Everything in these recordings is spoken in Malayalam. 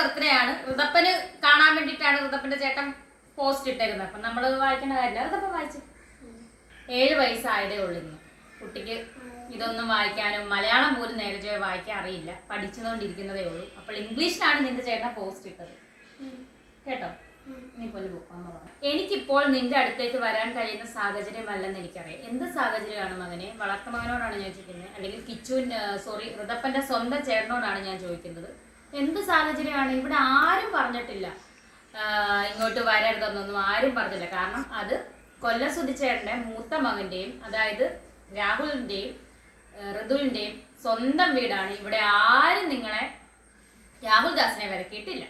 ബർത്ത്ഡേ ആണ്. ഋതപ്പന് കാണാൻ വേണ്ടിയിട്ടാണ് ഋതപ്പന്റെ ചേട്ടൻ പോസ്റ്റ് ഇട്ടിരുന്നത്. അപ്പം നമ്മൾ വായിക്കേണ്ട കാര്യമില്ല. ഋതപ്പൻ വായിച്ചു. 7 വയസ്സായതേ ഉള്ളൂ. കുട്ടിക്ക് ഇതൊന്നും വായിക്കാനും മലയാളം പോലും നേരെ വായിക്കാൻ അറിയില്ല. പഠിച്ചുകൊണ്ടിരിക്കുന്നതേ ഉള്ളൂ. അപ്പോൾ ഇംഗ്ലീഷിലാണ് നിന്റെ ചേട്ടൻ പോസ്റ്റ് ഇട്ടത് കേട്ടോ. നീ പോലെ എനിക്കിപ്പോൾ നിന്റെ അടുത്തേക്ക് വരാൻ കഴിയുന്ന സാഹചര്യമല്ലെന്ന് എനിക്കറിയാം. എന്ത് സാഹചര്യമാണ് മകനെ? വളർത്ത മകനോടാണ് ഞാൻ ചോദിക്കുന്നത്, അല്ലെങ്കിൽ ഋതപ്പന്റെ സ്വന്തം ചേട്ടനോടാണ് ഞാൻ ചോദിക്കുന്നത്. എന്ത് സാഹചര്യമാണ്? ഇവിടെ ആരും പറഞ്ഞിട്ടില്ല ഇങ്ങോട്ട് വരരുതെന്നൊന്നും ആരും പറഞ്ഞില്ല. കാരണം അത് കൊല്ലസുതി ചേട്ടന്റെ മൂത്ത മകന്റെയും, അതായത് രാഹുലിന്റെയും ഋതുവിന്റെയും സ്വന്തം വീടാണ്. ഇവിടെ ആരും നിങ്ങളെ രാഹുൽ ദാസിനെ വരക്കിയിട്ടില്ല.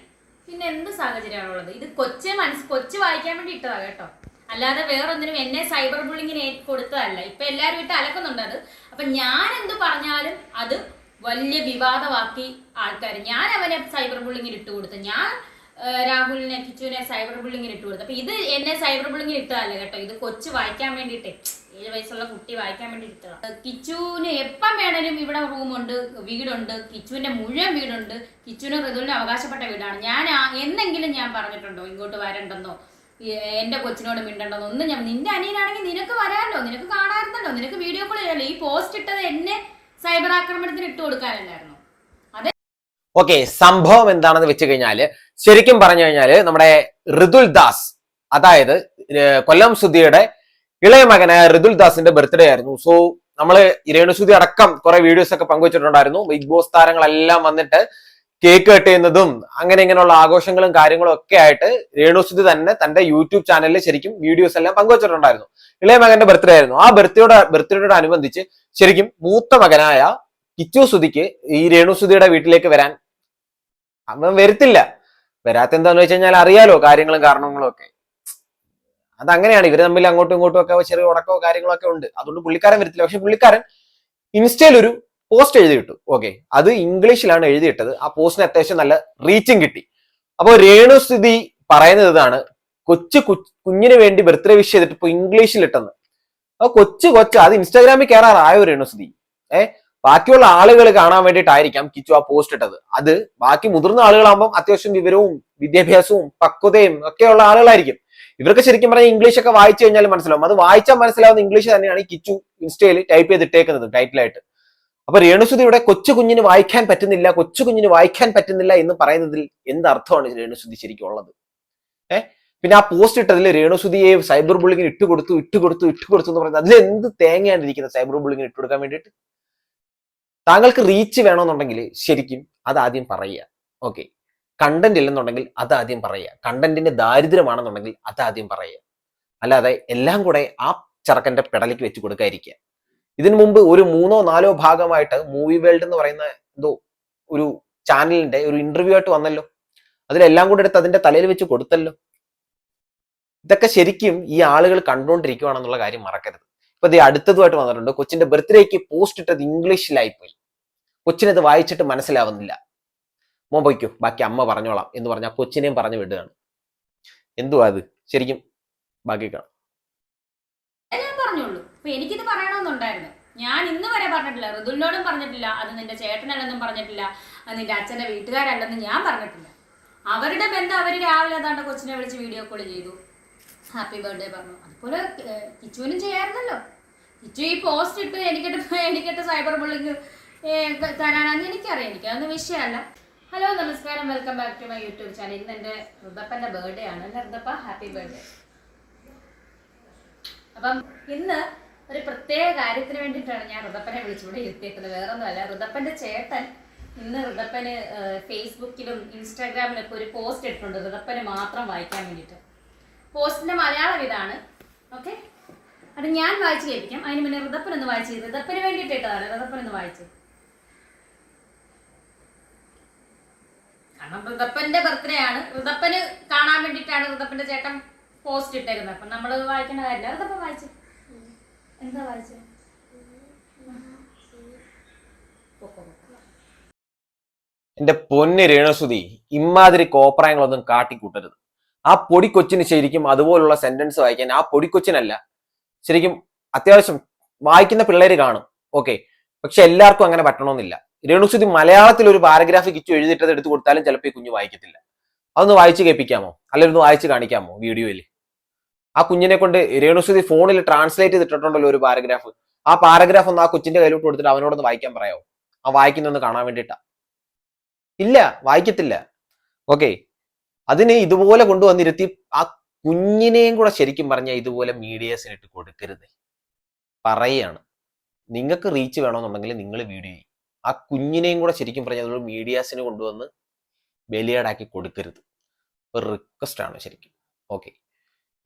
പിന്നെ എന്ത് സാഹചര്യമാണുള്ളത്? ഇത് കൊച്ചു വായിക്കാൻ വേണ്ടി ഇട്ടതാ കേട്ടോ, അല്ലാതെ വേറൊന്നിനും എന്നെ സൈബർ ബുള്ളിങ്ങിന് കൊടുത്തതല്ല. ഇപ്പൊ എല്ലാവരും ഇട്ട് അലക്കുന്നുണ്ട് അത്. അപ്പൊ ഞാൻ എന്ത് പറഞ്ഞാലും അത് വലിയ വിവാദമാക്കി ആൾക്കാർ. ഞാൻ അവനെ സൈബർ ബുള്ളിങ്ങിന് ഇട്ട് കൊടുത്തു, ഞാൻ രാഹുലിനെ കിച്ചുവിനെ സൈബർ ബുള്ളിങ്ങിന് ഇട്ട് കൊടുത്തു. അപ്പൊ ഇത് എന്നെ സൈബർ ബുള്ളിങ്ങിന് ഇട്ടതല്ല കേട്ടോ, ഇത് കൊച്ചു വായിക്കാൻ വേണ്ടിയിട്ടേ, 7 വയസ്സുള്ള കുട്ടി വായിക്കാൻ വേണ്ടി ഇട്ടതാണ്. കിച്ചുവിന് എപ്പം വേണേലും ഇവിടെ റൂമുണ്ട്, വീടുണ്ട്, കിച്ചുവിന്റെ മുഴുവൻ വീടുണ്ട്. കിച്ചുവിന് ഋതുവിന് അവകാശപ്പെട്ട വീടാണ്. ഞാൻ എന്തെങ്കിലും ഞാൻ പറഞ്ഞിട്ടുണ്ടോ ഇങ്ങോട്ട് വരണ്ടെന്നോ എന്റെ കൊച്ചിനോട് മിണ്ടണ്ടെന്നോ ഒന്നും? നിന്റെ അനിയനാണെങ്കിൽ നിനക്ക് വരാമല്ലോ, നിനക്ക് കാണാറുണ്ടല്ലോ, നിനക്ക് വീഡിയോ കോൾ ചെയ്യാമല്ലോ. ഈ പോസ്റ്റ് ഇട്ടത് എന്നെ സൈബർ ആക്രമണത്തിന് ഇട്ട് കൊടുക്കാനല്ലായിരുന്നു. അതെ. ഓക്കെ, സംഭവം എന്താണെന്ന് വെച്ച് കഴിഞ്ഞാല്, ശരിക്കും പറഞ്ഞു കഴിഞ്ഞാല് നമ്മുടെ ഋതുൽ ദാസ്, അതായത് കൊല്ലം സുധിയുടെ ഇളയ മകനായ ഋതുൽ ദാസിന്റെ ബർത്ത്ഡേ ആയിരുന്നു. സോ നമ്മള് രേണുസുതി അടക്കം കുറെ വീഡിയോസ് ഒക്കെ പങ്കുവച്ചിട്ടുണ്ടായിരുന്നു. ബിഗ് ബോസ് താരങ്ങളെല്ലാം വന്നിട്ട് കേക്ക് കട്ട് ചെയ്യുന്നതും അങ്ങനെ ഇങ്ങനെയുള്ള ആഘോഷങ്ങളും കാര്യങ്ങളും ഒക്കെ ആയിട്ട് രേണുസുതി തന്നെ തന്റെ യൂട്യൂബ് ചാനലിൽ ശരിക്കും വീഡിയോസ് എല്ലാം പങ്കുവച്ചിട്ടുണ്ടായിരുന്നു. ഇളയ മകന്റെ ബർത്ത്ഡേ ആയിരുന്നു. ആ ബർത്ത്ഡേയോട് അനുബന്ധിച്ച് ശരിക്കും മൂത്ത മകനായ കിച്ചു സുധിക്ക് ഈ രേണുസുതിയുടെ വീട്ടിലേക്ക് വരാൻ അവൻ വരത്തില്ല. വരാത്ത എന്താന്ന് വെച്ച് കഴിഞ്ഞാൽ അറിയാലോ കാര്യങ്ങളും കാരണങ്ങളും ഒക്കെ. അതങ്ങനെയാണ്, ഇവര് തമ്മിൽ അങ്ങോട്ടും ഇങ്ങോട്ടും ഒക്കെ ചെറിയ ഉടക്കോ കാര്യങ്ങളൊക്കെ ഉണ്ട്. അതുകൊണ്ട് പുള്ളിക്കാരൻ വരത്തില്ല. പക്ഷെ പുള്ളിക്കാരൻ ഇൻസ്റ്റയിൽ ഒരു പോസ്റ്റ് എഴുതിയിട്ടു. ഓക്കെ, അത് ഇംഗ്ലീഷിലാണ് എഴുതിയിട്ടത്. ആ പോസ്റ്റിന് അത്യാവശ്യം നല്ല റീച്ചിങ് കിട്ടി. അപ്പോൾ രേണുസുതി പറയുന്നത് ഇതാണ്: കുഞ്ഞിന് വേണ്ടി ബർത്ത്ഡേ വിഷ് ചെയ്തിട്ട് ഇപ്പൊ ഇംഗ്ലീഷിൽ ഇട്ടെന്ന്. അപ്പൊ കൊച്ച് അത് ഇൻസ്റ്റാഗ്രാമിൽ കയറാറായോ രേണുസുതി? ബാക്കിയുള്ള ആളുകൾ കാണാൻ വേണ്ടിയിട്ടായിരിക്കാം കിച്ചു ആ പോസ്റ്റ് ഇട്ടത്. അത് ബാക്കി മുതിർന്ന ആളുകളാകുമ്പോൾ അത്യാവശ്യം വിവരവും വിദ്യാഭ്യാസവും പക്വതയും ഒക്കെയുള്ള ആളുകളായിരിക്കും. ഇവർക്ക് ശരിക്കും പറഞ്ഞാൽ ഇംഗ്ലീഷ് ഒക്കെ വായിച്ചു കഴിഞ്ഞാൽ മനസ്സിലാവും. അത് വായിച്ചാൽ മനസ്സിലാവുന്ന ഇംഗ്ലീഷ് തന്നെയാണ് ഈ കിച്ചു ഇൻസ്റ്റയിൽ ടൈപ്പ് ചെയ്തിട്ടേക്കുന്നത് ടൈറ്റിലായിട്ട്. അപ്പൊ രേണുസുതി ഇവിടെ കൊച്ചുകുഞ്ഞിന് വായിക്കാൻ പറ്റുന്നില്ല എന്ന് പറയുന്നതിൽ എന്തർത്ഥമാണ് രേണുസുതി ശരിക്കും ഉള്ളത്? പിന്നെ ആ പോസ്റ്റ് ഇട്ടതിൽ രേണുസുതിയെ സൈബർ ബുള്ളിങ്ങിന് ഇട്ടുകൊടുത്തു എന്ന് പറയുന്നത് അതിൽ എന്ത് തേങ്ങയാണ് ഇരിക്കുന്നത്? സൈബർ ബുള്ളിങ്ങിന് ഇട്ടുകൊടുക്കാൻ വേണ്ടിയിട്ട് താങ്കൾക്ക് റീച്ച് വേണമെന്നുണ്ടെങ്കിൽ ശരിക്കും അതാദ്യം പറയുക. ഓക്കെ, കണ്ടന്റ് ഇല്ലെന്നുണ്ടെങ്കിൽ അതാദ്യം പറയുക. കണ്ടന്റിന്റെ ദാരിദ്ര്യമാണെന്നുണ്ടെങ്കിൽ അതാദ്യം പറയുക. അല്ലാതെ എല്ലാം കൂടെ ആ ചെറുക്കന്റെ പെടലിക്ക് വെച്ച് കൊടുക്കാതിരിക്കുക. ഇതിനു മുമ്പ് ഒരു 3ഓ 4ഓ ഭാഗമായിട്ട് മൂവി വേൾഡ് എന്ന് പറയുന്ന എന്തോ ഒരു ചാനലിന്റെ ഒരു ഇന്റർവ്യൂ ആയിട്ട് വന്നല്ലോ. അതിലെല്ലാം കൂടെ എടുത്ത് അതിന്റെ തലയിൽ വെച്ച് കൊടുത്തല്ലോ. ഇതൊക്കെ ശരിക്കും ഈ ആളുകൾ കണ്ടുകൊണ്ടിരിക്കുകയാണെന്നുള്ള കാര്യം മറക്കരുത്. ഇപ്പൊ ഇത് അടുത്തതുമായിട്ട് വന്നിട്ടുണ്ട്. കൊച്ചിന്റെ ബർത്ത്ഡേക്ക് പോസ്റ്റ് ഇട്ടത് ഇംഗ്ലീഷിലായിപ്പോയി. കൊച്ചിനത് വായിച്ചിട്ട് മനസ്സിലാവുന്നില്ല. മോൻ പോയിക്കോ, ബാക്കി അമ്മ പറഞ്ഞോളാം എന്ന് പറഞ്ഞാൽ കൊച്ചിനെയും പറഞ്ഞു വിടുകയാണ്. എന്തുവാ അത് ശരിക്കും? ബാക്കി കാണാം. ഞാൻ പറഞ്ഞോളൂ. അപ്പൊ എനിക്കിത് പറയണമെന്നുണ്ടായിരുന്നു. ഞാൻ ഇന്ന് വരെ പറഞ്ഞിട്ടില്ല, ഋതുലിനോടും പറഞ്ഞിട്ടില്ല, അത് നിന്റെ ചേട്ടനല്ലെന്നും പറഞ്ഞിട്ടില്ല, അത് നിന്റെ അച്ഛന്റെ വീട്ടുകാരല്ലെന്ന് ഞാൻ പറഞ്ഞിട്ടില്ല. അവരുടെ ബന്ധം അവര് രാവിലെ ഏതാണ്ട് കൊച്ചിനെ വിളിച്ച് വീഡിയോ കോൾ ചെയ്തു, ഹാപ്പി ബർത്ത്ഡേ പറഞ്ഞു. അതുപോലെ കിച്ചുവിനും ചെയ്യാറുണ്ടല്ലോ. കിച്ചു ഈ പോസ്റ്റ് ഇട്ട് എനിക്കിട്ട് സൈബർ ബുള്ളിങ് തരാനാന്ന് എനിക്കറിയാം. എനിക്കതൊന്നും വിഷയമല്ല. ഹലോ, നമസ്കാരം, welcome back to my YouTube channel. ഇന്ന് എൻ്റെ ഋതപ്പൻ്റെ ബർത്ത്ഡേ ആണ്. എൻ്റെ ഋതപ്പ ഹാപ്പി ബർത്ത്ഡേ. അപ്പം ഇന്ന് ഒരു പ്രത്യേക കാര്യത്തിന് വേണ്ടിയിട്ടാണ് ഞാൻ ഋതപ്പനെ വിളിച്ചിവിടെ ഇരുത്തിയേക്കുന്നത്. വേറൊന്നുമല്ല, ഋതപ്പൻ്റെ ചേട്ടൻ ഇന്ന് ഋതപ്പന് ഫേസ്ബുക്കിലും ഇൻസ്റ്റാഗ്രാമിലൊക്കെ ഒരു പോസ്റ്റ് ഇട്ടിട്ടുണ്ട് ഋതപ്പന് മാത്രം വായിക്കാൻ വേണ്ടിയിട്ട്. പോസ്റ്റിന്റെ മലയാളം ഇതാണ്. ഓക്കെ, അത് ഞാൻ വായിച്ചു കേൾപ്പിക്കാം. അതിന് മുന്നേ ഋതപ്പനൊന്ന് വായിച്ചു, ഋതപ്പന് വേണ്ടിയിട്ട് ഇട്ടതാണ്. ഋതപ്പനൊന്ന് വായിച്ചു. കാരണം ഋതപ്പന്റെ ബർത്ത്ഡേ ആണ്. ഋതപ്പന് കാണാൻ വേണ്ടിയിട്ടാണ് ഋതപ്പന്റെ ചേട്ടൻ പോസ്റ്റ് ഇട്ടേക്കുന്നത്. അപ്പം നമ്മൾ വായിക്കേണ്ട കാര്യമില്ല. ഋതപ്പൻ വായിച്ചു. എന്താ വായിച്ചത്? എന്റെ പൊന്ന് രേണുസുതി, ഇമാതിരി കോപ്രായങ്ങളൊന്നും കാട്ടിക്കൂട്ടരുത്. ആ പൊടിക്കൊച്ചിന് ശരിക്കും അതുപോലുള്ള സെന്റൻസ് വായിക്കാൻ, ആ പൊടിക്കൊച്ചിനല്ല, ശരിക്കും അത്യാവശ്യം വായിക്കുന്ന പിള്ളേര് കാണും. ഓക്കെ, പക്ഷെ എല്ലാവർക്കും അങ്ങനെ പറ്റണമെന്നില്ല. രേണുസുതി മലയാളത്തിൽ ഒരു പാരഗ്രാഫ് കിച്ചു എഴുതിയിട്ടത് എടുത്തു കൊടുത്താലും ചിലപ്പോൾ ഈ കുഞ്ഞ് വായിക്കത്തില്ല. അതൊന്ന് വായിച്ച് കേൾപ്പിക്കാമോ? അല്ലെങ്കിൽ ഒന്ന് വായിച്ച് കാണിക്കാമോ വീഡിയോയിൽ? ആ കുഞ്ഞിനെ കൊണ്ട് രേണുസുതി ഫോണിൽ ട്രാൻസ്ലേറ്റ് ചെയ്തിട്ടുണ്ടല്ലോ ഒരു പാരഗ്രാഫ്. ആ പാരഗ്രാഫ് ഒന്ന് ആ കൊച്ചിന്റെ കയ്യിലോട്ട് കൊടുത്തിട്ട് അവനോടൊന്ന് വായിക്കാൻ പറയാമോ? ആ വായിക്കുന്നൊന്ന് കാണാൻ വേണ്ടിയിട്ടാ. ഇല്ല, വായിക്കത്തില്ല. ഓക്കെ, അതിന് ഇതുപോലെ കൊണ്ടുവന്നിരുത്തി ആ കുഞ്ഞിനെയും കൂടെ ശരിക്കും പറഞ്ഞാൽ ഇതുപോലെ മീഡിയസിനിട്ട് കൊടുക്കരുത്. പറയുകയാണ്, നിങ്ങൾക്ക് റീച്ച് വേണമെന്നുണ്ടെങ്കിൽ നിങ്ങൾ വീഡിയോ ചെയ്യും. ആ കുഞ്ഞിനെയും കൂടെ ശരിക്കും പറഞ്ഞാൽ അതൊരു മീഡിയാസിന് കൊണ്ടുവന്ന് ബലിയാടാക്കി കൊടുക്കരുത്. ഒരു റിക്വസ്റ്റ് ആണ് ശരിക്കും. ഓക്കെ,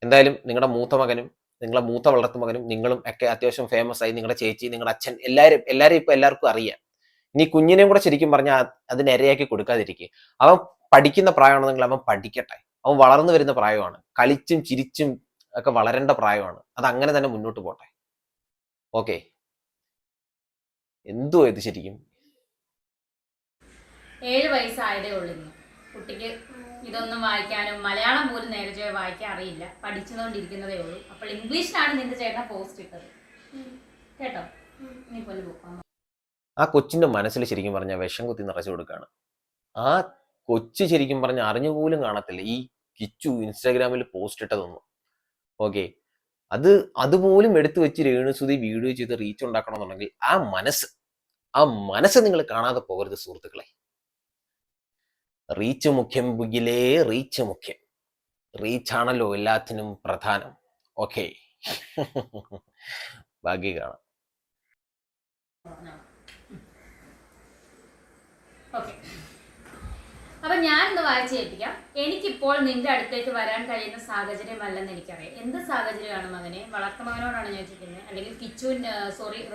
എന്തായാലും നിങ്ങളുടെ മൂത്ത മകനും നിങ്ങളുടെ മൂത്ത വളർത്തു മകനും നിങ്ങളും ഒക്കെ അത്യാവശ്യം ഫേമസ് ആയി. നിങ്ങളുടെ ചേച്ചി, നിങ്ങളുടെ അച്ഛൻ, എല്ലാവരും ഇപ്പൊ എല്ലാവർക്കും അറിയാം. ഇനി കുഞ്ഞിനെയും കൂടെ ശരിക്കും പറഞ്ഞാൽ അതിന് ഇരയാക്കി കൊടുക്കാതിരിക്കുക. അവൻ പഠിക്കുന്ന പ്രായമാണെന്നെങ്കിൽ അവൻ പഠിക്കട്ടെ. അവൻ വളർന്നു വരുന്ന പ്രായമാണ്. കളിച്ചും ചിരിച്ചും ഒക്കെ വളരേണ്ട പ്രായമാണ്. അത് അങ്ങനെ തന്നെ മുന്നോട്ട് പോട്ടെ. ഓക്കെ, എന്തോ ഇത് ശരിക്കും 7 വയസ്സായതേ ഉള്ളൂ. കുട്ടിക്ക് ഇതൊന്നും വായിക്കാനും മലയാളം പോലും നേരെ വായിക്കാൻ അറിയില്ല. പഠിച്ചുകൊണ്ടിരിക്കുന്നതേ ഉള്ളൂ. അപ്പോൾ ഇംഗ്ലീഷിലാണ് നിന്റെ ചേട്ടൻ പോസ്റ്റ് ഇട്ടത് കേട്ടോ. നീ പോലെ പോകാം. ആ കൊച്ചിന്റെ മനസ്സിൽ ശരിക്കും പറഞ്ഞാൽ വിഷം കുത്തി നിറച്ചു കൊടുക്കുകയാണ്. ആ കൊച്ചു ശരിക്കും പറഞ്ഞാൽ അറിഞ്ഞുപോലും കാണത്തില്ല ഈ കിച്ചു ഇൻസ്റ്റാഗ്രാമിൽ പോസ്റ്റ് ഇട്ടതൊന്നും. ഓക്കെ, അതുപോലും എടുത്തു വെച്ച് രേണുസുതി വീഡിയോ ചെയ്ത് റീച്ച് ഉണ്ടാക്കണമെന്നുണ്ടെങ്കിൽ ആ മനസ്സ് നിങ്ങൾ കാണാതെ പോകരുത് സുഹൃത്തുക്കളെ. റീച്ച് മുഖ്യം ബുഗിലേ, റീച്ച് മുഖ്യം. റീച്ചാണല്ലോ എല്ലാത്തിനും പ്രധാനം. ഓക്കെ, ബാക്കി കാണാം. ഓക്കെ, അപ്പൊ ഞാനിന്ന് വായിച്ചു കേൾപ്പിക്കാം. എനിക്കിപ്പോൾ നിന്റെ അടുത്തേക്ക് വരാൻ കഴിയുന്ന സാഹചര്യമല്ലെന്ന് എനിക്കറിയാം. എന്ത് സാഹചര്യമാണ് മകനെ? വളർത്തു മകനോടാണ് ഞാൻ ചോദിക്കുന്നത്, അല്ലെങ്കിൽ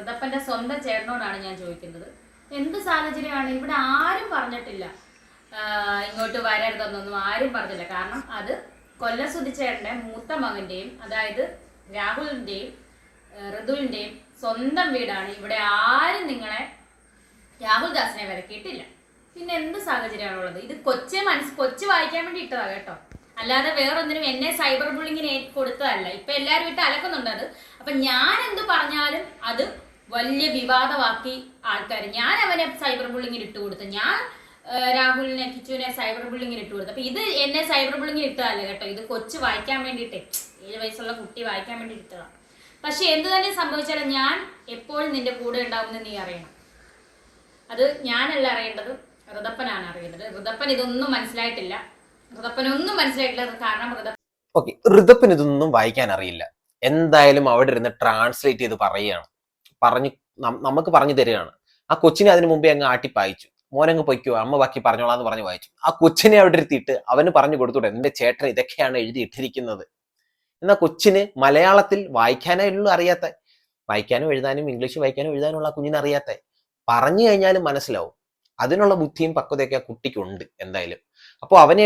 ഋതപ്പന്റെ സ്വന്തം ചേട്ടനോടാണ് ഞാൻ ചോദിക്കുന്നത്. എന്ത് സാഹചര്യമാണ്? ഇവിടെ ആരും പറഞ്ഞിട്ടില്ല ഇങ്ങോട്ട് വരരുതെന്നൊന്നും ആരും പറഞ്ഞില്ല. കാരണം അത് കൊല്ലസുതി ചേട്ടന്റെ മൂത്ത മകന്റെയും, അതായത് രാഹുലിന്റെയും ഋതുവിന്റെയും സ്വന്തം വീടാണ്. ഇവിടെ ആരും നിങ്ങളെ രാഹുൽ ദാസിനെ വിലക്കിയിട്ടില്ല. പിന്നെ എന്ത് സാഹചര്യമാണുള്ളത്? ഇത് കൊച്ചു വായിക്കാൻ വേണ്ടി ഇട്ടതാ കേട്ടോ, അല്ലാതെ വേറൊന്നിനും എന്നെ സൈബർ ബുള്ളിങ്ങിന് കൊടുത്തതല്ല. ഇപ്പൊ എല്ലാവരും ഇട്ട് അലക്കുന്നുണ്ട് അത്. അപ്പൊ ഞാൻ എന്ത് പറഞ്ഞാലും അത് വലിയ വിവാദമാക്കി ആൾക്കാർ. ഞാൻ അവനെ സൈബർ ബുള്ളിങ്ങിന് ഇട്ട് കൊടുത്തു, ഞാൻ രാഹുലിനെ കിച്ചുവിനെ സൈബർ ബുള്ളിങ്ങിന് ഇട്ട് കൊടുത്തു. അപ്പൊ ഇത് എന്നെ സൈബർ ബുള്ളിങ്ങിന് ഇട്ടതല്ല കേട്ടോ. ഇത് കൊച്ചു വായിക്കാൻ വേണ്ടിയിട്ടേ, 7 വയസ്സുള്ള കുട്ടി വായിക്കാൻ വേണ്ടി ഇട്ടതാണ്. പക്ഷെ എന്ത് തന്നെ സംഭവിച്ചാലും ഞാൻ എപ്പോഴും നിന്റെ കൂടെ ഉണ്ടാവുമെന്ന് നീ അറിയണം. അത് ഞാനല്ല അറിയേണ്ടത്, ഋതപ്പനാണ് അറിയുന്നത്. ഋതപ്പൻ ഇതൊന്നും മനസ്സിലായിട്ടില്ല. കാരണം ഋതപ്പൻ ഇതൊന്നും വായിക്കാൻ അറിയില്ല. എന്തായാലും അവിടെ ഇരുന്ന് ട്രാൻസ്ലേറ്റ് ചെയ്ത് പറയുകയാണ്, നമുക്ക് പറഞ്ഞു തരികയാണ്. ആ കൊച്ചിനെ അതിനു മുമ്പേ അങ്ങ് ആട്ടിപ്പായിച്ചു. മോനങ്ങ് പൊയ്ക്കോ, അമ്മ ബാക്കി പറഞ്ഞോളാന്ന് പറഞ്ഞ് വായിച്ചു. ആ കൊച്ചിനെ അവിടെ ഇരുത്തിയിട്ട് അവന് പറഞ്ഞു കൊടുത്തൂടെ, എന്റെ ചേട്ടൻ ഇതൊക്കെയാണ് എഴുതിയിട്ടിരിക്കുന്നത്. എന്നാൽ കൊച്ചിന് മലയാളത്തിൽ വായിക്കാനേ അറിയാത്ത, വായിക്കാനും എഴുതാനും ഇംഗ്ലീഷ് വായിക്കാനും എഴുതാനുള്ള ആ കുഞ്ഞിനെ അറിയാത്ത. പറഞ്ഞു കഴിഞ്ഞാലും മനസ്സിലാവും. അതിനുള്ള ബുദ്ധിയും പക്വതയൊക്കെ ആ കുട്ടിക്കുണ്ട് എന്തായാലും. അപ്പോൾ അവനെ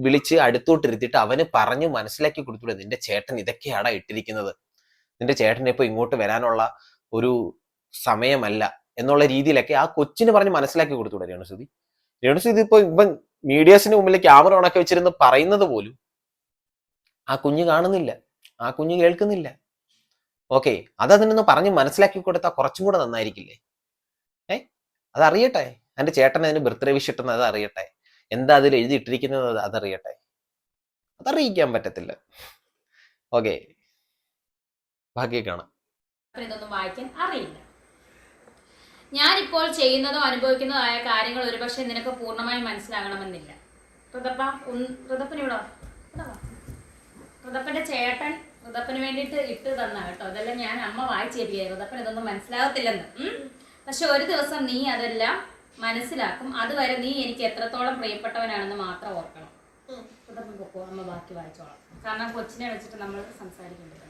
വിളിച്ച് അടുത്തോട്ടിരുത്തിയിട്ട് അവന് പറഞ്ഞ് മനസ്സിലാക്കി കൊടുത്തൂടെ, നിന്റെ ചേട്ടൻ ഇതൊക്കെയാടാ ഇട്ടിരിക്കുന്നത്, നിന്റെ ചേട്ടൻ ഇപ്പൊ ഇങ്ങോട്ട് വരാനുള്ള ഒരു സമയമല്ല എന്നുള്ള രീതിയിലൊക്കെ ആ കൊച്ചിന് പറഞ്ഞ് മനസ്സിലാക്കി കൊടുത്തൂടെ രേണുസുതി ഇപ്പം മീഡിയസിന് മുമ്പിൽ ക്യാമറ ഓണൊക്കെ വെച്ചിരുന്ന് പറയുന്നത് പോലും ആ കുഞ്ഞ് കാണുന്നില്ല, ആ കുഞ്ഞ് കേൾക്കുന്നില്ല. ഓക്കെ, അതിനൊന്ന് പറഞ്ഞ് മനസ്സിലാക്കി കൊടുത്താൽ കുറച്ചും കൂടെ നന്നായിരിക്കില്ലേ? അതറിയട്ടെ, എൻ്റെ ചേട്ടൻ അതിന് ബർത്ത്ഡേ വിഷ് ഇട്ടുന്നത് അറിയട്ടെ, എന്താ അതിൽ എഴുതിയിട്ടിരിക്കുന്നത് അതറിയട്ടെ. അതറിയിക്കാൻ പറ്റത്തില്ല. ഓക്കെ, ബാക്കി കാണാം. ഇതൊന്നും വായിക്കാൻ അറിയില്ല. ഞാനിപ്പോൾ ചെയ്യുന്നതോ അനുഭവിക്കുന്നതോ ആയ കാര്യങ്ങൾ ഒരുപക്ഷെ നിനക്ക് പൂർണ്ണമായി മനസ്സിലാകണമെന്നില്ല. ഋതപ്പന്റെ ചേട്ടൻ ഋതപ്പന് വേണ്ടിയിട്ട് ഇട്ട് തന്ന കേട്ടോ. അതെല്ലാം ഞാൻ അമ്മ വായിച്ചേപ്പിക്കുക. ഋതപ്പൻ ഇതൊന്നും മനസ്സിലാകത്തില്ലെന്ന്. പക്ഷെ ഒരു ദിവസം നീ അതെല്ലാം മനസ്സിലാക്കും. അതുവരെ നീ എനിക്ക് എത്രത്തോളം പ്രിയപ്പെട്ടവനാണെന്ന് മാത്രം ഓർക്കണം. ഋതപ്പൻ പൊക്കോ, അമ്മ ബാക്കി വായിച്ചോളാം. കാരണം കൊച്ചിനെ വെച്ചിട്ട് നമ്മൾ സംസാരിക്കേണ്ടത്.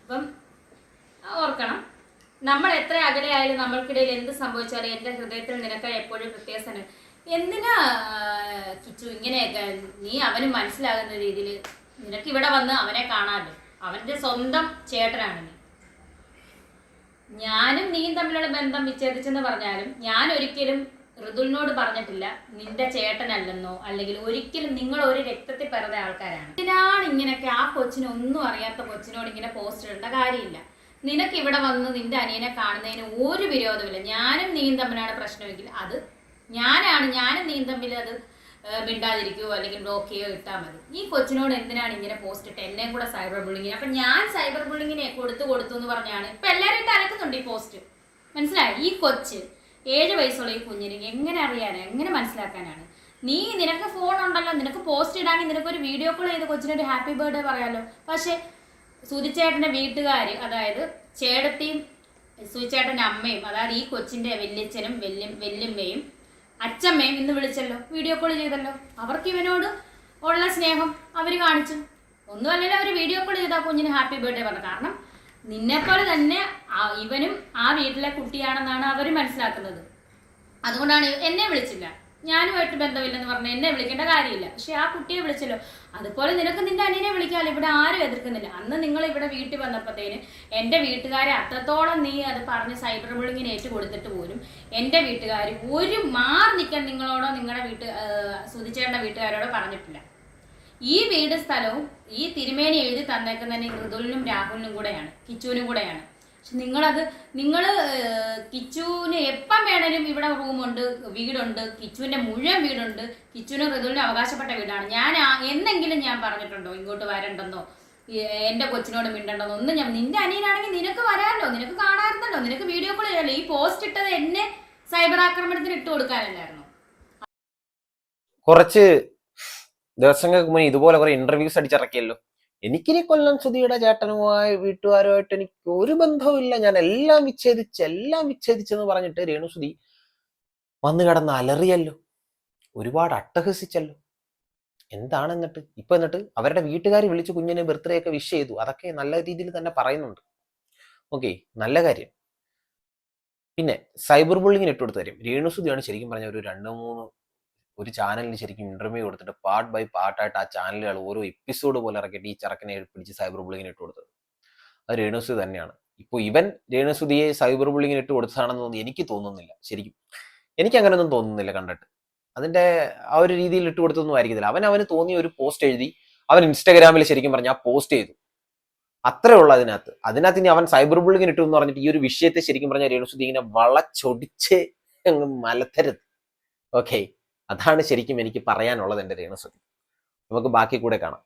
അപ്പം ഓർക്കണം, നമ്മൾ എത്ര അകലെയായാലും നമ്മൾക്കിടയിൽ എന്ത് സംഭവിച്ചാലും എൻ്റെ ഹൃദയത്തിൽ നിനക്ക് എപ്പോഴും വ്യത്യാസമാണ്. എന്തിനാ കിച്ചു ഇങ്ങനെയൊക്കെ? നീ അവന് മനസ്സിലാകുന്ന രീതിയിൽ നിനക്ക് ഇവിടെ വന്ന് അവനെ കാണാമല്ലോ. അവൻ്റെ സ്വന്തം ചേട്ടനാണ് നീ. ഞാനും നീയും തമ്മിലുള്ള ബന്ധം വിച്ഛേദിച്ചെന്ന് പറഞ്ഞാലും ഞാൻ ഒരിക്കലും ഋതുലിനോട് പറഞ്ഞിട്ടില്ല നിന്റെ ചേട്ടനല്ലെന്നോ, അല്ലെങ്കിൽ ഒരിക്കലും നിങ്ങൾ ഒരു രക്തത്തിൽ പിറന്ന ആൾക്കാരാണ്. ഇതിനാണ് ഇങ്ങനെയൊക്കെ ആ കൊച്ചിനൊന്നും അറിയാത്ത കൊച്ചിനോട് ഇങ്ങനെ പോസ്റ്റ് ഇടേണ്ട കാര്യമില്ല. നിനക്ക് ഇവിടെ വന്ന് നിന്റെ അനിയനെ കാണുന്നതിന് ഒരു വിരോധമില്ല. ഞാനും നീയും തമ്മിലാണ് പ്രശ്നമെങ്കിൽ അത് ഞാനും നീയും തമ്മിൽ അത് മിണ്ടാതിരിക്കുകയോ അല്ലെങ്കിൽ ബ്ലോക്ക് ചെയ്യുകയോ ഇട്ടാൽ മതി. ഈ കൊച്ചിനോട് എന്തിനാണ് ഇങ്ങനെ പോസ്റ്റ് ഇട്ട് എന്നെ കൂടെ സൈബർ ബുള്ളിങ്ങിന്? അപ്പൊ ഞാൻ സൈബർ ബുള്ളിങ്ങിനെ കൊടുത്തു എന്ന് പറഞ്ഞാണ് ഇപ്പൊ എല്ലാവരും ഇട്ട് അലക്കുന്നുണ്ട് ഈ പോസ്റ്റ്. മനസ്സിലായി? ഈ കൊച്ച് 7 വയസ്സുള്ള ഈ കുഞ്ഞിന് എങ്ങനെ അറിയാനാണ്, എങ്ങനെ മനസ്സിലാക്കാനാണ്? നിനക്ക് ഫോൺ ഉണ്ടല്ലോ, നിനക്ക് പോസ്റ്റ് ഇടാണെങ്കിൽ നിനക്കൊരു വീഡിയോ കോൾ ചെയ്ത് കൊച്ചിനൊരു ഹാപ്പി ബർത്ത്ഡേ പറയാമല്ലോ. പക്ഷെ സുധിച്ചേട്ടൻ്റെ വീട്ടുകാർ, അതായത് ചേട്ടത്തിയും സുധിച്ചേട്ടൻ്റെ അമ്മയും, അതായത് ഈ കൊച്ചിൻ്റെ വല്യച്ഛനും വല്യമ്മയും അച്ഛമ്മയും ഇന്ന് വിളിച്ചല്ലോ, വീഡിയോ കോൾ ചെയ്തല്ലോ. അവർക്ക് ഇവനോട് ഉള്ള സ്നേഹം അവർ കാണിച്ചു. ഒന്നുമല്ലല്ലോ അവർ വീഡിയോ കോൾ ചെയ്താൽ കുഞ്ഞിന് ഹാപ്പി ബർത്ത്ഡേ പറഞ്ഞു. കാരണം നിന്നെപ്പോലെ തന്നെ ഇവനും ആ വീട്ടിലെ കുട്ടിയാണെന്നാണ് അവർ മനസ്സിലാക്കുന്നത്. അതുകൊണ്ടാണ് എന്നെ വിളിച്ചില്ല, ഞാനുമായിട്ട് ബന്ധമില്ലെന്ന് പറഞ്ഞ് എന്നെ വിളിക്കേണ്ട കാര്യമില്ല. പക്ഷെ ആ കുട്ടിയെ വിളിച്ചല്ലോ. അതുപോലെ നിനക്ക് നിന്റെ അനിയനെ വിളിക്കാമല്ലോ, ഇവിടെ ആരും എതിർക്കുന്നില്ല. അന്ന് നിങ്ങൾ ഇവിടെ വീട്ടിൽ വന്നപ്പോഴത്തേന് എൻ്റെ വീട്ടുകാരെ അത്രത്തോളം നീ അത് പറഞ്ഞ് സൈബർ ബുള്ളിങ്ങിന് ഏറ്റു കൊടുത്തിട്ട് പോലും എൻ്റെ വീട്ടുകാർ ഒരു മാറി നിൽക്കാൻ നിങ്ങളോടോ നിങ്ങളുടെ സുധിച്ചേട്ടൻ്റെ വീട്ടുകാരോടോ പറഞ്ഞിട്ടില്ല. ഈ വീട് സ്ഥലവും ഈ തിരുമേനി എഴുതി തന്നേക്കുന്നതിന് മൃദുലിനും രാഹുലിനും കൂടെയാണ്, കിച്ചുവിനും കൂടെയാണ്. പക്ഷെ നിങ്ങൾ കിച്ചുവിന് എപ്പം വേണേലും ഇവിടെ റൂമുണ്ട്, വീടുണ്ട്, കിച്ചുവിൻ്റെ മുഴുവൻ വീടുണ്ട്, കിച്ചുവിനും മൃദുലിനും അവകാശപ്പെട്ട വീടാണ്. ഞാൻ എന്നെങ്കിലും ഞാൻ പറഞ്ഞിട്ടുണ്ടോ ഇങ്ങോട്ട് വരണ്ടെന്നോ എൻ്റെ കൊച്ചിനോട് മിണ്ടണ്ടെന്നോ ഒന്നും? ഞാൻ നിന്റെ അനിയനാണെങ്കിൽ നിനക്ക് വരാമല്ലോ, നിനക്ക് കാണാറുണ്ടല്ലോ, നിനക്ക് വീഡിയോ കോൾ ചെയ്യാമല്ലോ. ഈ പോസ്റ്റ് ഇട്ടത് എന്നെ സൈബർ ആക്രമണത്തിന് ഇട്ട് കൊടുക്കാനല്ലായിരുന്നു. കുറച്ച് ദിവസങ്ങൾക്ക് മുന്നേ ഇതുപോലെ കുറെ ഇന്റർവ്യൂസ് അടിച്ചിറക്കിയല്ലോ. എനിക്കിനി കൊല്ലം സുധിയുടെ ചേട്ടനുമായി വീട്ടുകാരുമായിട്ട് എനിക്ക് ഒരു ബന്ധവുമില്ല, ഞാൻ എല്ലാം വിച്ഛേദിച്ചെന്ന് പറഞ്ഞിട്ട് രേണുസുധി വന്നു കിടന്ന് അലറിയല്ലോ, ഒരുപാട് അട്ടഹസിച്ചല്ലോ. എന്താണ് എന്നിട്ട് അവരുടെ വീട്ടുകാർ വിളിച്ച് കുഞ്ഞിനെ ബർത്ത്ഡേ ഒക്കെ വിഷ് ചെയ്തു. അതൊക്കെ നല്ല രീതിയിൽ തന്നെ പറയുന്നുണ്ട്. ഓക്കെ, നല്ല കാര്യം. പിന്നെ സൈബർ ബുള്ളിങ്ങിന് ഇട്ടുകൊടുത്ത കാര്യം, രേണുസുധിയാണ് ശരിക്കും പറഞ്ഞ ഒരു ചാനലിന് ശരിക്കും ഇന്റർവ്യൂ കൊടുത്തിട്ട് പാർട്ട് ബൈ പാർട്ടായിട്ട് ആ ചാനലുകൾ ഓരോ എപ്പിസോഡ് പോലെ ഇറക്കിയിട്ട് ഈ ചറക്കിനെ പിടിച്ച് സൈബർ ബുള്ളിങ്ങിന് ഇട്ട് കൊടുത്തത് അത് രേണുസുധി തന്നെയാണ്. ഇപ്പോൾ ഇവൻ രേണുസുധിയെ സൈബർ ബുള്ളിങ്ങിന് ഇട്ട് കൊടുത്തതാണെന്നൊന്നും എനിക്ക് തോന്നുന്നില്ല. ശരിക്കും എനിക്ക് അങ്ങനെയൊന്നും തോന്നുന്നില്ല കണ്ടിട്ട്. അതിന്റെ ആ ഒരു രീതിയിൽ ഇട്ട് കൊടുത്തൊന്നും ആയിരിക്കത്തില്ല. അവന് തോന്നിയ ഒരു പോസ്റ്റ് എഴുതി അവൻ ഇൻസ്റ്റാഗ്രാമിൽ ശരിക്കും പറഞ്ഞ ആ പോസ്റ്റ് ചെയ്തു, അത്രേ ഉള്ളൂ. അതിനകത്ത് ഇനി അവൻ സൈബർ ബുള്ളിങ്ങിന് ഇട്ടു എന്ന് പറഞ്ഞിട്ട് ഈ ഒരു വിഷയത്തെ ശരിക്കും പറഞ്ഞ രേണുസുധി ഇങ്ങനെ വളച്ചൊടിച്ച് മലത്തരുത്. ഓക്കെ, അതാണ് ശരിക്കും എനിക്ക് പറയാനുള്ളത് എൻ്റെ രേണുസുധി. നമുക്ക് ബാക്കി കൂടെ കാണാം.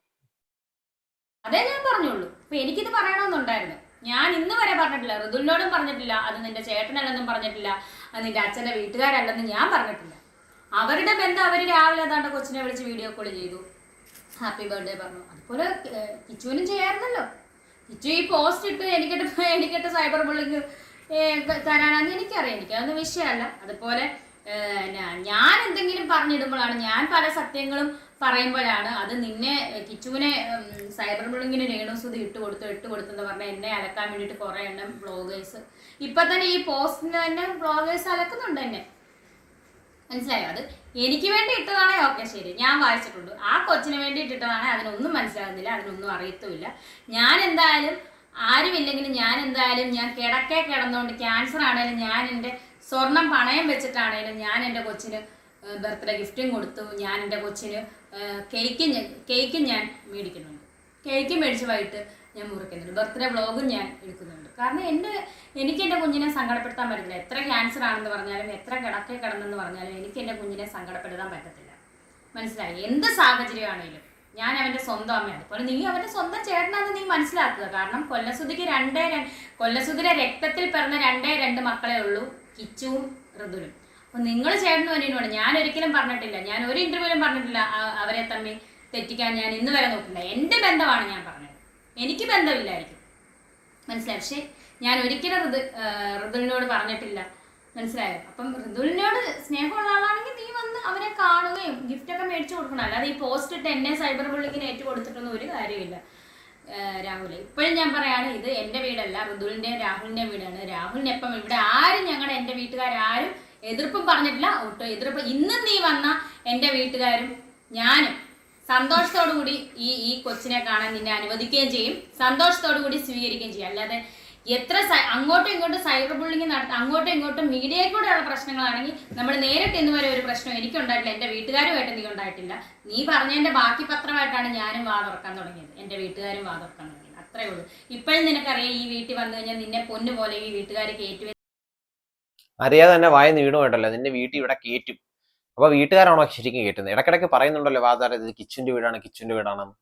അതേ ഞാൻ പറഞ്ഞുള്ളൂ. അപ്പൊ എനിക്കിത് പറയണമെന്നുണ്ടായിരുന്നു. ഞാൻ ഇന്ന് വരെ പറഞ്ഞിട്ടില്ല, ഋതുലിനോടും പറഞ്ഞിട്ടില്ല, അത് നിന്റെ ചേട്ടനല്ലെന്നും പറഞ്ഞിട്ടില്ല, അത് നിന്റെ അച്ഛൻ്റെ വീട്ടുകാരല്ലെന്നും ഞാൻ പറഞ്ഞിട്ടില്ല. അവരുടെ ബന്ധം അവർ രാവിലെ ഏതാണ്ട് കൊച്ചിനെ വിളിച്ച് വീഡിയോ കോൾ ചെയ്തു, ഹാപ്പി ബർത്ത്ഡേ പറഞ്ഞു. അതുപോലെ കിച്ചുവിനും ചെയ്യാറുണ്ടല്ലോ. കിച്ചു ഈ പോസ്റ്റ് ഇട്ട് എനിക്കിട്ട് സൈബർ ബുള്ളിങ് തരാനാണെന്ന് എനിക്കറിയാം, എനിക്കതൊന്നും വിഷയമല്ല. അതുപോലെ ഞാൻ എന്തെങ്കിലും പറഞ്ഞിടുമ്പോഴാണ്, ഞാൻ പല സത്യങ്ങളും പറയുമ്പോഴാണ് അത് കിച്ചുവിനെ സൈബർ ബുള്ളിങ്ങിന് രേണുസുധി ഇട്ട് കൊടുത്തെന്ന് പറഞ്ഞാൽ എന്നെ അലക്കാൻ വേണ്ടിയിട്ട് കുറേ എണ്ണം ബ്ലോഗേഴ്സ് ഇപ്പം തന്നെ ഈ പോസ്റ്റിന് തന്നെ ബ്ലോഗേഴ്സ് അലക്കുന്നുണ്ട് എന്നെ. മനസ്സിലായോ? അത് എനിക്ക് വേണ്ടി ഇട്ടതാണേ ഓക്കെ ശരി, ഞാൻ വായിച്ചിട്ടുണ്ട്. ആ കൊച്ചിന് വേണ്ടി ഇട്ടിട്ടതാണേ അതിനൊന്നും മനസ്സിലാകുന്നില്ല, അതിനൊന്നും അറിയത്തുമില്ല. ഞാൻ എന്തായാലും ആരുമില്ലെങ്കിലും ഞാൻ കിടന്നുകൊണ്ട് ക്യാൻസർ ആണേലും ഞാൻ എൻ്റെ സ്വർണം പണയം വെച്ചിട്ടാണേലും ഞാൻ എൻ്റെ കൊച്ചിന് ബർത്ത്ഡേ ഗിഫ്റ്റും കൊടുത്തു. ഞാൻ എൻ്റെ കൊച്ചിന് കേക്കും ഞാൻ മേടിക്കുന്നുണ്ട്, കേക്ക് മേടിച്ച് വൈകിട്ട് ഞാൻ മുറിക്കുന്നുണ്ട്. ബർത്ത്ഡേ വ്ളോഗും ഞാൻ എടുക്കുന്നുണ്ട്. കാരണം എനിക്ക് എൻ്റെ കുഞ്ഞിനെ സങ്കടപ്പെടുത്താൻ പറ്റില്ല. എത്ര ക്യാൻസർ ആണെന്ന് പറഞ്ഞാലും എത്ര കിടന്നെന്ന് പറഞ്ഞാലും എനിക്ക് എൻ്റെ കുഞ്ഞിനെ സങ്കടപ്പെടുത്താൻ പറ്റത്തില്ല. മനസ്സിലായി? എന്ത് സാഹചര്യമാണേലും ഞാൻ അവൻ്റെ സ്വന്തം അമ്മയാണ്. അതുപോലെ നീ അവൻ്റെ സ്വന്തം ചേട്ടനാണെന്ന് നീ മനസ്സിലാക്കുക. കാരണം കൊല്ലസുധിയുടെ രക്തത്തിൽ പിറന്ന 2 മക്കളെ ഉള്ളൂ, കിച്ചുവും ഋതുലും. അപ്പം നിങ്ങൾ ചേട്ടനും അനിയനുമാണ്. ഞാൻ ഒരിക്കലും പറഞ്ഞിട്ടില്ല, ഞാൻ ഒരു ഇന്റർവ്യൂവിലും പറഞ്ഞിട്ടില്ല അവരെ തമ്മിൽ തെറ്റിക്കാൻ ഞാൻ ഇന്ന് വരെ നോക്കില്ല. എൻ്റെ ബന്ധമാണ് ഞാൻ പറഞ്ഞത്, എനിക്ക് ബന്ധമില്ലായിരിക്കും. മനസ്സിലായി? പക്ഷെ ഞാൻ ഒരിക്കലും ഋതുലിനോട് പറഞ്ഞിട്ടില്ല. മനസ്സിലായോ? അപ്പം ഋതുലിനോട് സ്നേഹമുള്ള ആളാണെങ്കിൽ നീ വന്ന് അവനെ കാണുകയും ഗിഫ്റ്റൊക്കെ മേടിച്ചു കൊടുക്കണം. അല്ലാതെ ഈ പോസ്റ്റ് ഇട്ട് എന്നെ സൈബർ ബുള്ളിങ്ങിന് ഏറ്റു കൊടുത്തിട്ടൊന്നും ഒരു കാര്യമില്ല. രാഹുൽ, ഇപ്പോഴും ഞാൻ പറയാണ്, ഇത് എൻ്റെ വീടല്ല, ഋതുലിൻ്റെയും രാഹുലിൻ്റെയും വീടാണ്. രാഹുലിന് എപ്പം ഇവിടെ ആരും എൻ്റെ വീട്ടുകാരും എതിർപ്പും പറഞ്ഞിട്ടില്ല. ഒട്ടും ഇന്നും നീ വന്ന എൻ്റെ വീട്ടുകാരും ഞാനും സന്തോഷത്തോടു കൂടി ഈ കൊച്ചിനെ കാണാൻ നിന്നെ അനുവദിക്കുകയും ചെയ്യും, സന്തോഷത്തോടു കൂടി സ്വീകരിക്കുകയും ചെയ്യും. അല്ലാതെ എത്ര അങ്ങോട്ടും ഇങ്ങോട്ടും സൈബർ ബുള്ളിങ് അങ്ങോട്ടും ഇങ്ങോട്ടും മീഡിയയിൽ കൂടെയുള്ള പ്രശ്നങ്ങളാണെങ്കിൽ നമ്മൾ നേരിട്ട് ഇന്ന് വരെ ഒരു പ്രശ്നം എനിക്കുണ്ടായിട്ടില്ല, എൻ്റെ വീട്ടുകാരുമായിട്ട് നീ ഉണ്ടായിട്ടില്ല. നീ പറഞ്ഞതിൻ്റെ ബാക്കി പത്രമായിട്ടാണ് ഞാനും വാതുറക്കാൻ തുടങ്ങിയത്, എൻ്റെ വീട്ടുകാരും വാതുറക്കാൻ തുടങ്ങിയത്. അത്രേ ഉള്ളൂ. ഇപ്പോഴും നിനക്കറിയാം ഈ വീട്ടിൽ വന്നു കഴിഞ്ഞാൽ നിന്നെ പൊന്നു പോലെ ഈ വീട്ടുകാരെ കയറ്റി അറിയാതെ തന്നെ വായ നീടുമായിട്ടല്ലോ നിന്റെ വീട്ടിൽ ഇവിടെ കയറ്റും. അപ്പൊ വീട്ടുകാരാണോ ശരിക്കും കയറ്റുന്നത്? ഇടക്കിടക്ക് പറയുന്നുണ്ടല്ലോ വാതാര ഇത് കിച്ചുന്റെ വീടാണെന്ന്.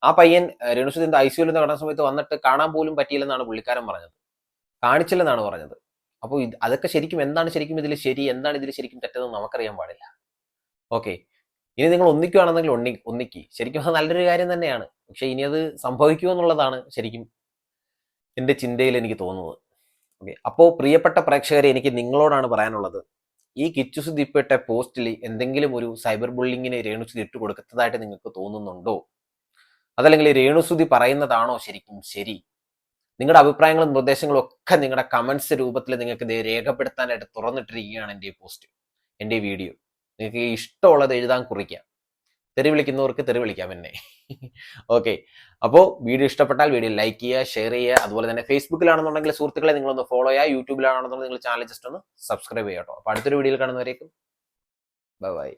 ആ പയ്യൻ രേണുസുതിന്റെ ഐസിയുവിൽ നിന്ന് കിടന്ന സമയത്ത് വന്നിട്ട് കാണാൻ പോലും പറ്റിയില്ലെന്നാണ് പുള്ളിക്കാരൻ പറഞ്ഞത്, കാണിച്ചില്ലെന്നാണ് പറഞ്ഞത്. അപ്പോൾ അതൊക്കെ ശരിക്കും എന്താണ് ശരിക്കും ഇതിൽ ശരി, എന്താണ് ഇതിൽ ശരിക്കും തെറ്റെന്ന് നമുക്കറിയാൻ പാടില്ല. ഓക്കെ, ഇനി നിങ്ങൾ ഒന്നിക്കുകയാണെന്നെങ്കിൽ ഒന്നിക്ക്, ശരിക്കും അത് നല്ലൊരു കാര്യം തന്നെയാണ്. പക്ഷെ ഇനി അത് സംഭവിക്കുമോ എന്നുള്ളതാണ് ശരിക്കും എൻ്റെ ചിന്തയിൽ എനിക്ക് തോന്നുന്നത്. ഓക്കെ, അപ്പോൾ പ്രിയപ്പെട്ട പ്രേക്ഷകരെ, എനിക്ക് നിങ്ങളോടാണ് പറയാനുള്ളത്, ഈ കിച്ചുസുതി ഇട്ട പോസ്റ്റിൽ എന്തെങ്കിലും ഒരു സൈബർ ബുള്ളിങ്ങിന് രേണുസുതി ഇട്ട് കൊടുക്കുന്നതായിട്ട് നിങ്ങൾക്ക് തോന്നുന്നുണ്ടോ? അതല്ലെങ്കിൽ രേണുസുതി പറയുന്നതാണോ ശരിക്കും ശരി? നിങ്ങളുടെ അഭിപ്രായങ്ങളും നിർദ്ദേശങ്ങളും ഒക്കെ നിങ്ങളുടെ കമന്റ്സ് രൂപത്തിൽ നിങ്ങൾക്ക് രേഖപ്പെടുത്താനായിട്ട് തുറന്നിട്ടിരിക്കുകയാണ് എൻ്റെ ഈ പോസ്റ്റ്, എൻ്റെ ഈ വീഡിയോ. നിങ്ങൾക്ക് ഇഷ്ടമുള്ളത് എഴുതാൻ കുറിക്കാം, തെറി വിളിക്കുന്നവർക്ക് തെറി വിളിക്കാം എന്നെ. ഓക്കെ, അപ്പോൾ വീഡിയോ ഇഷ്ടപ്പെട്ടാൽ വീഡിയോ ലൈക്ക് ചെയ്യുക, ഷെയർ ചെയ്യുക. അതുപോലെ തന്നെ ഫേസ്ബുക്കിലാണെന്നുണ്ടെങ്കിൽ സുഹൃത്തുക്കളെ നിങ്ങളൊന്ന് ഫോളോ ചെയ്യുക, യൂട്യൂബിലാണെന്നുണ്ടെങ്കിൽ നിങ്ങൾ ചാനൽ ജസ്റ്റ് ഒന്ന് സബ്സ്ക്രൈബ് ചെയ്യാം കേട്ടോ. അപ്പോൾ അടുത്തൊരു വീഡിയോയിൽ കാണുന്നവരേക്കും ബൈ ബൈ.